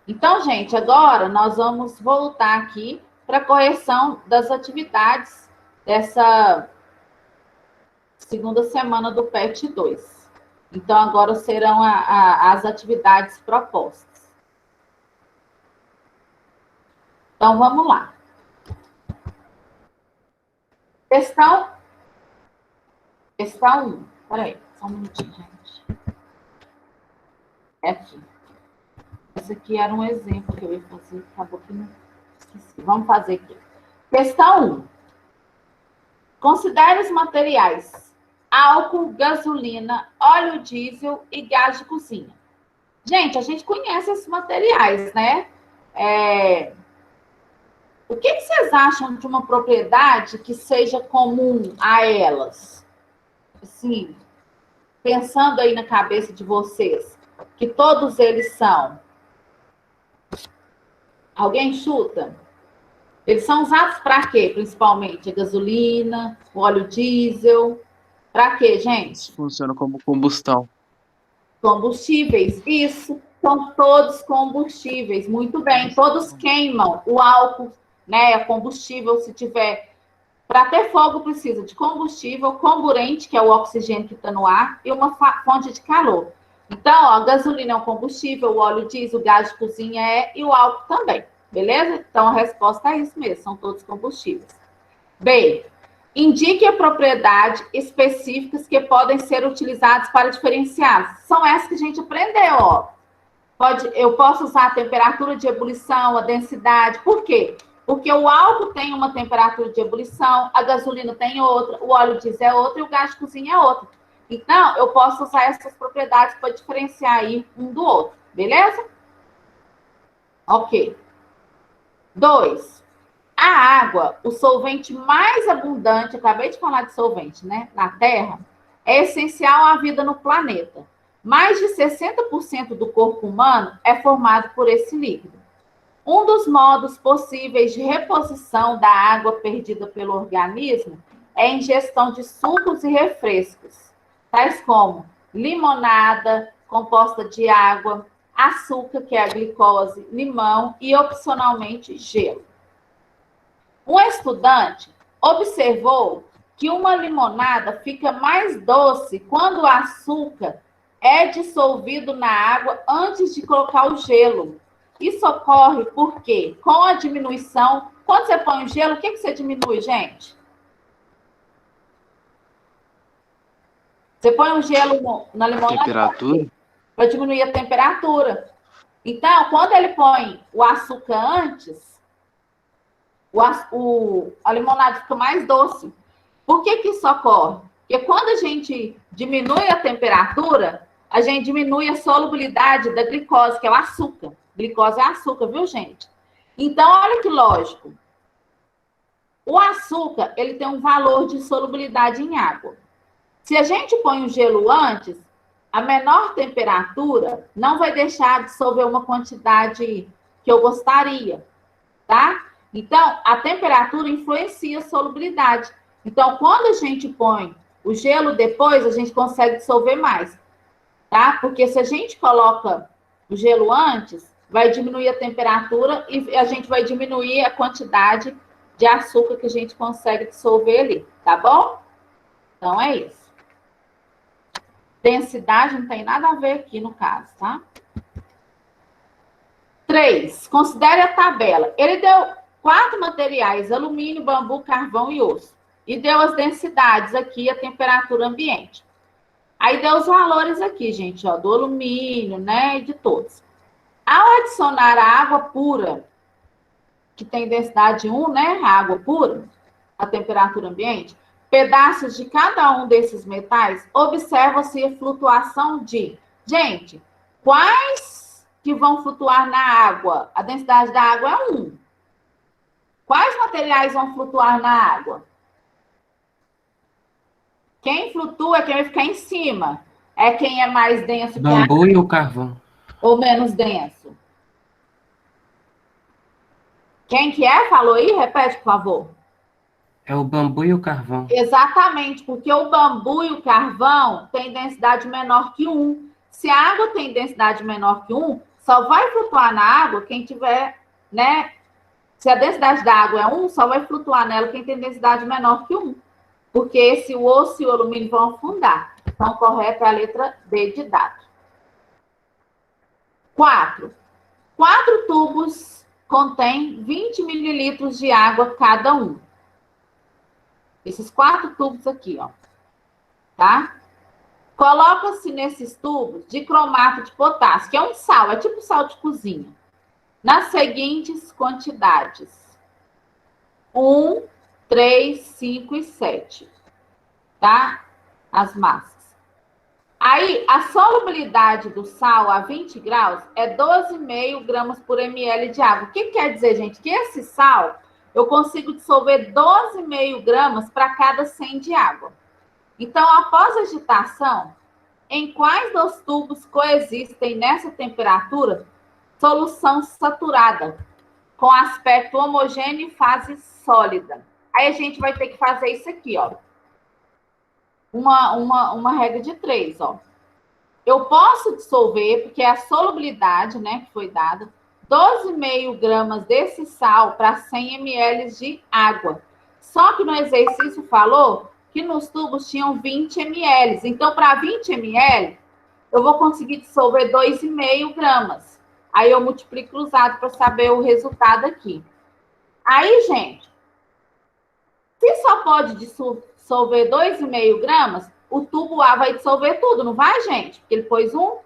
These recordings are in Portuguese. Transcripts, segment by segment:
Então, gente, agora nós vamos voltar aqui para a correção das atividades dessa segunda semana do PET 2. Então, agora serão as atividades propostas. Então, vamos lá. Questão 1. Peraí, só um minutinho, gente. É aqui. Esse aqui era um exemplo que eu ia fazer, acabou que não esqueci. Vamos fazer aqui. Questão 1. Considere os materiais: álcool, gasolina, óleo diesel e gás de cozinha. Gente, a gente conhece esses materiais, né? O que vocês acham de uma propriedade que seja comum a elas? Assim, pensando aí na cabeça de vocês, que todos eles são. Alguém chuta? Eles são usados para quê, principalmente? A gasolina, o óleo diesel. Para quê, gente? Funciona como combustão. Combustíveis, isso. São todos combustíveis, muito bem. Todos queimam o álcool, né? Combustível, se tiver. Para ter fogo, precisa de combustível, comburente, que é o oxigênio que está no ar, e uma fonte de calor. Então, ó, a gasolina é um combustível, o óleo diesel, o gás de cozinha e o álcool também. Beleza? Então, a resposta é isso mesmo, são todos combustíveis. B. Indique a propriedade específicas que podem ser utilizadas para diferenciar. São essas que a gente aprendeu, ó. Eu posso usar a temperatura de ebulição, a densidade. Por quê? Porque o álcool tem uma temperatura de ebulição, a gasolina tem outra, o óleo diesel é outra e o gás de cozinha é outra. Então, eu posso usar essas propriedades para diferenciar aí um do outro. Beleza? Ok. 2. A água, o solvente mais abundante, acabei de falar de solvente, né? Na Terra, é essencial à vida no planeta. Mais de 60% do corpo humano é formado por esse líquido. Um dos modos possíveis de reposição da água perdida pelo organismo é a ingestão de sucos e refrescos, tais como limonada, composta de água, açúcar, que é a glicose, limão e, opcionalmente, gelo. Um estudante observou que uma limonada fica mais doce quando o açúcar é dissolvido na água antes de colocar o gelo. Isso ocorre porque, com a diminuição, quando você põe o gelo, o que você diminui, gente? Você põe o gelo na limonada Temperatura? para diminuir a temperatura. Então, quando ele põe o açúcar antes, a limonada fica mais doce. Por que isso ocorre? Porque quando a gente diminui a temperatura, a gente diminui a solubilidade da glicose, que é o açúcar. Glicose é açúcar, viu, gente? Então, olha que lógico. O açúcar, ele tem um valor de solubilidade em água. Se a gente põe o gelo antes, a menor temperatura não vai deixar dissolver uma quantidade que eu gostaria, tá? Então, a temperatura influencia a solubilidade. Então, quando a gente põe o gelo depois, a gente consegue dissolver mais, tá? Porque se a gente coloca o gelo antes, vai diminuir a temperatura e a gente vai diminuir a quantidade de açúcar que a gente consegue dissolver ali, tá bom? Então, é isso. Densidade não tem nada a ver aqui no caso, tá? 3. Considere a tabela. Ele deu 4 materiais: alumínio, bambu, carvão e osso. E deu as densidades aqui, a temperatura ambiente. Aí deu os valores aqui, gente, ó, do alumínio, né, e de todos. Ao adicionar a água pura, que tem densidade 1, né, a água pura, a temperatura ambiente, pedaços de cada um desses metais, observa-se a flutuação de... Gente, quais que vão flutuar na água? A densidade da água é 1. Quais materiais vão flutuar na água? Quem flutua é quem vai ficar em cima. É quem é mais denso que a água. Bambu e o carvão. Ou menos denso? Quem que é? Falou aí? Repete, por favor. É o bambu e o carvão. Exatamente, porque o bambu e o carvão têm densidade menor que 1. Se a água tem densidade menor que 1, Só vai flutuar na água quem tiver, né? Se a densidade da água é 1, só vai flutuar nela quem tem densidade menor que 1. Porque o osso e o alumínio vão afundar. Então, correto é a letra D de dado. 4. 4 tubos contêm 20 mililitros de água cada um. Esses 4 tubos aqui, ó. Tá? Coloca-se nesses tubos dicromato de potássio, que é um sal, é tipo sal de cozinha, nas seguintes quantidades: 1, 3, 5 e 7. Tá? As massas. Aí, a solubilidade do sal a 20 graus é 12,5 gramas por ml de água. O que quer dizer, gente? Que esse sal, eu consigo dissolver 12,5 gramas para cada 100 de água. Então, após a agitação, em quais dos tubos coexistem nessa temperatura solução saturada, com aspecto homogêneo e fase sólida? Aí a gente vai ter que fazer isso aqui, ó. Uma regra de 3, ó. Eu posso dissolver, porque é a solubilidade, né, que foi dada, 12,5 gramas desse sal para 100 ml de água. Só que no exercício falou que nos tubos tinham 20 ml. Então, para 20 ml, eu vou conseguir dissolver 2,5 gramas. Aí eu multiplico cruzado para saber o resultado aqui. Aí, gente, se só pode dissolver 2,5 gramas, o tubo A vai dissolver tudo, não vai, gente? Porque ele pôs 1.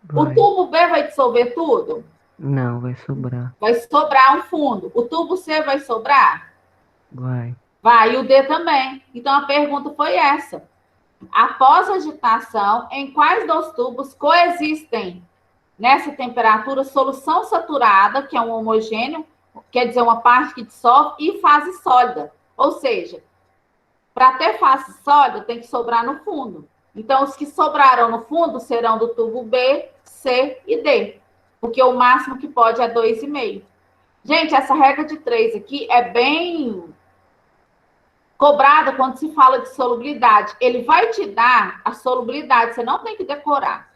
Vai. O tubo B vai dissolver tudo? Não, vai sobrar. Vai sobrar um fundo. O tubo C vai sobrar? Vai. Vai, e o D também. Então, a pergunta foi essa. Após a agitação, em quais dos tubos coexistem nessa temperatura solução saturada, que é um homogêneo, quer dizer, uma parte que dissolve, e fase sólida? Ou seja, para ter fase sólida, tem que sobrar no fundo. Então, os que sobraram no fundo serão do tubo B, C e D, porque o máximo que pode é 2,5. Gente, essa regra de 3 aqui é bem cobrada quando se fala de solubilidade. Ele vai te dar a solubilidade, você não tem que decorar.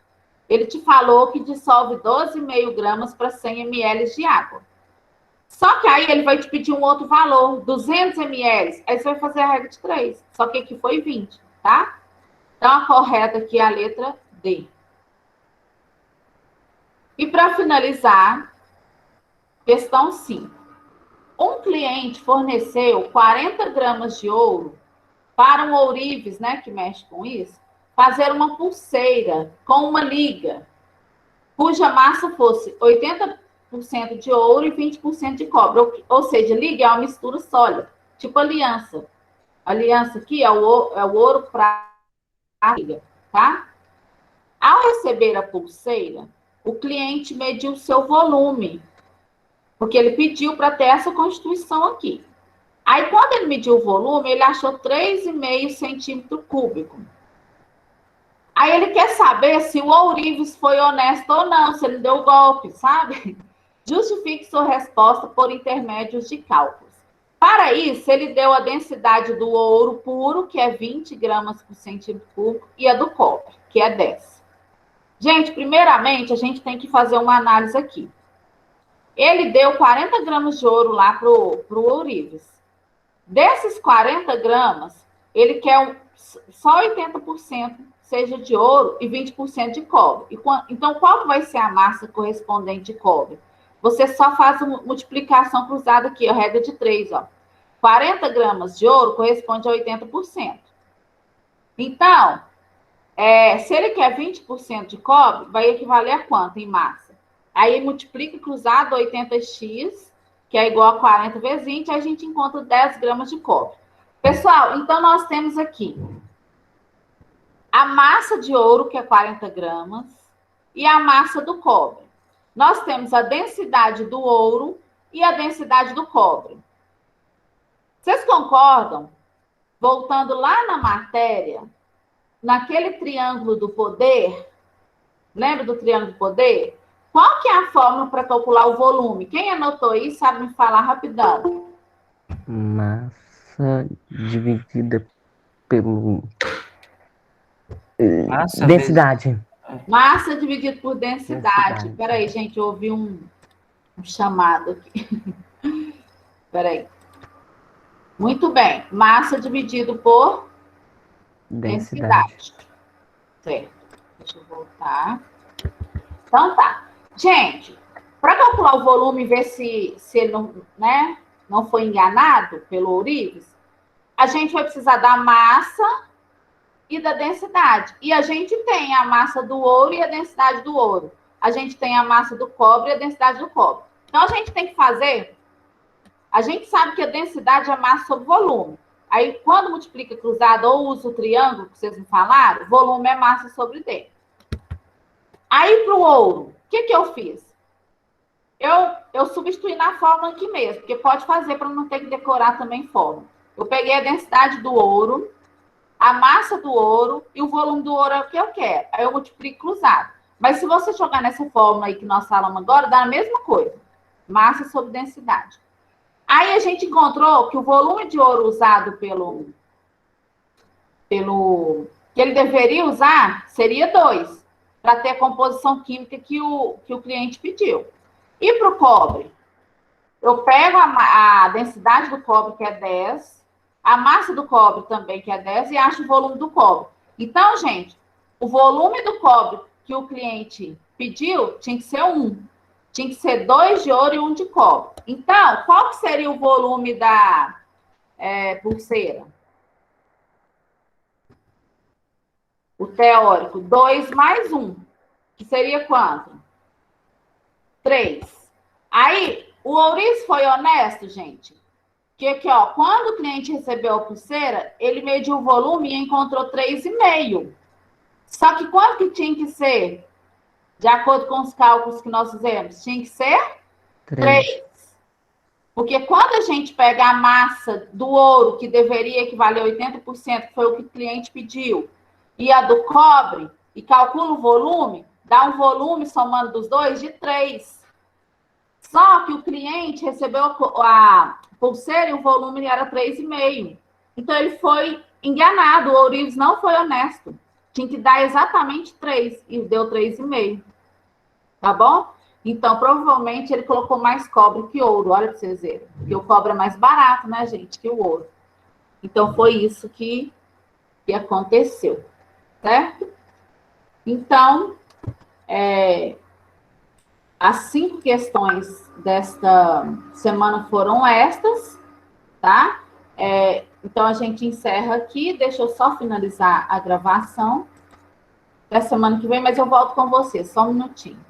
Ele te falou que dissolve 12,5 gramas para 100 ml de água. Só que aí ele vai te pedir um outro valor, 200 ml. Aí você vai fazer a regra de 3. Só que aqui foi 20, tá? Então, a correta aqui é a letra D. E para finalizar, questão 5. Um cliente forneceu 40 gramas de ouro para um ourives, né, que mexe com isso, fazer uma pulseira com uma liga, cuja massa fosse 80% de ouro e 20% de cobre. Ou seja, liga é uma mistura sólida, tipo aliança. Aliança aqui é o ouro para a liga, tá? Ao receber a pulseira, o cliente mediu o seu volume, porque ele pediu para ter essa constituição aqui. Aí, quando ele mediu o volume, ele achou 3,5 centímetro cúbico. Aí ele quer saber se o ourives foi honesto ou não, se ele deu golpe, sabe? Justifique sua resposta por intermédios de cálculos. Para isso, ele deu a densidade do ouro puro, que é 20 gramas por centímetro cúbico, e a do cobre, que é 10. Gente, primeiramente, a gente tem que fazer uma análise aqui. Ele deu 40 gramas de ouro lá para o ourives. Desses 40 gramas, ele quer só 80% seja de ouro e 20% de cobre. Então, qual vai ser a massa correspondente de cobre? Você só faz uma multiplicação cruzada aqui, a regra de 3, ó. 40 gramas de ouro corresponde a 80%. Então, se ele quer 20% de cobre, vai equivaler a quanto em massa? Aí multiplica cruzado 80x, que é igual a 40 vezes 20, aí a gente encontra 10 gramas de cobre. Pessoal, então nós temos aqui a massa de ouro, que é 40 gramas, e a massa do cobre. Nós temos a densidade do ouro e a densidade do cobre. Vocês concordam? Voltando lá na matéria, naquele triângulo do poder, lembra do triângulo do poder? Qual que é a fórmula para calcular o volume? Quem anotou isso sabe me falar rapidão. Massa dividida pelo... Massa densidade. Massa dividido por densidade. Densidade. Peraí, gente, eu ouvi um chamado aqui. Peraí. Muito bem. Massa dividido por densidade. Certo. Deixa eu voltar. Então tá. Gente, para calcular o volume e ver se ele não, né, não foi enganado pelo ourives, a gente vai precisar da massa e da densidade. E a gente tem a massa do ouro e a densidade do ouro. A gente tem a massa do cobre e a densidade do cobre. Então, a gente tem que fazer... A gente sabe que a densidade é massa sobre volume. Aí, quando multiplica cruzado ou usa o triângulo, que vocês me falaram, volume é massa sobre D. Aí, para o ouro, o que eu fiz? Eu substituí na fórmula aqui mesmo, porque pode fazer para não ter que decorar também fórmula. Eu peguei a densidade do ouro, a massa do ouro e o volume do ouro é o que eu quero. Aí eu multiplico cruzado. Mas se você jogar nessa fórmula aí que nós falamos agora, dá a mesma coisa. Massa sobre densidade. Aí a gente encontrou que o volume de ouro usado que ele deveria usar seria 2, para ter a composição química que o cliente pediu. E para o cobre? Eu pego a densidade do cobre, que é 10, a massa do cobre também, que é 10, e acho o volume do cobre. Então, gente, o volume do cobre que o cliente pediu tinha que ser 1. Tinha que ser 2 de ouro e 1 de cobre. Então, qual que seria o volume da pulseira? O teórico, 2 mais 1, que seria quanto? 3. Aí, o ourives foi honesto, gente. Que aqui, ó, quando o cliente recebeu a pulseira, ele mediu o volume e encontrou 3,5. Só que quanto que tinha que ser? De acordo com os cálculos que nós fizemos, tinha que ser 3. Porque quando a gente pega a massa do ouro, que deveria equivaler a 80%, que foi o que o cliente pediu, e a do cobre, e calcula o volume, dá um volume, somando dos dois, de 3. Só que o cliente recebeu a pulseira e o volume era 3,5. Então, ele foi enganado. O ourives não foi honesto. Tinha que dar exatamente 3 e deu 3,5. Tá bom? Então, provavelmente, ele colocou mais cobre que ouro. Olha para vocês verem. Porque o cobre é mais barato, né, gente, que o ouro. Então, foi isso que aconteceu. Certo? Então, as 5 questões desta semana foram estas, tá? Então, a gente encerra aqui. Deixa eu só finalizar a gravação. Até semana que vem, mas eu volto com você. Só um minutinho.